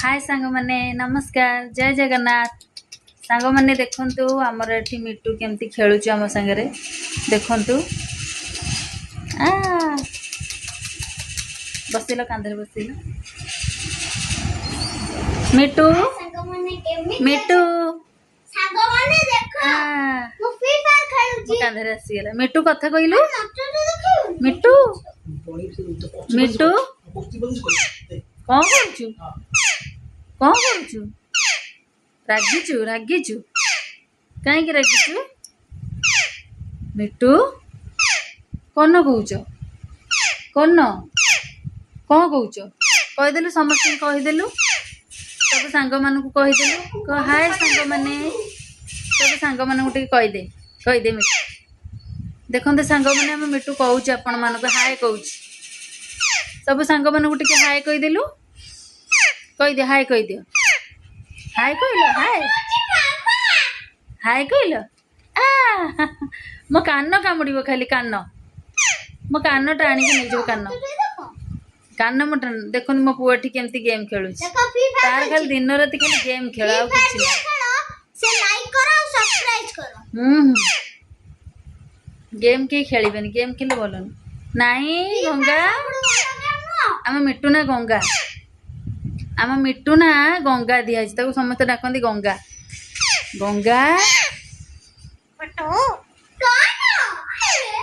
हाय सांग माने नमस्कार जय जगन्नाथ सांग माने देखंतु हमर एठी मिट्टू केमती खेलुची हम संगरे देखंतु आ बसिलो कांधरे बसिलो मिट्टू मिट्टू मो कांधरे आसी गेला मिट्टू कथा कहिलु मिट्टू मिट्टू कौन करछु कौन करछु रागिचु कहीं कि रागिचु मिट्टू कौन कहूच कौन कौन कहूच कहीदेलु समस्त कहीदेलु सब सांग मान कहीदेलु कह हाय सांग माने सब सांग मान कहीदे मिट्टू देखते सांग मैंने आम मिट्टू कहूँ आपण मान हाय कहूँ सब सांग मान हाय कहीदेलु कहीदे हाय कहीदियो हाय कहल हाय हाय कहल आ मो कान कामुड़ खाली कान मो कान टाणी नहीं जाओ कान कान मो देख मो पुआ केमती गेम खेलु तार खाली दिन राति खाली गेम खेल गेम के खेल गेम खेले भल नाई गंगा आम मिट्टू ना गंगा आम मिट्टू ना गंगा दिखाई समस्त डाकती गंगा गंगा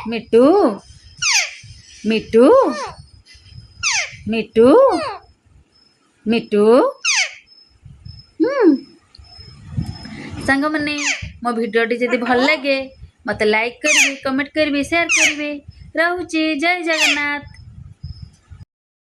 मिट्टू मिट्टू मिट्टू मिट्टू सांग मैंने मो भिडियोटी जदि भल लगे मत लाइक करेंगे कमेंट करेंगे शेयर करेंगे रहूची जय जगन्नाथ।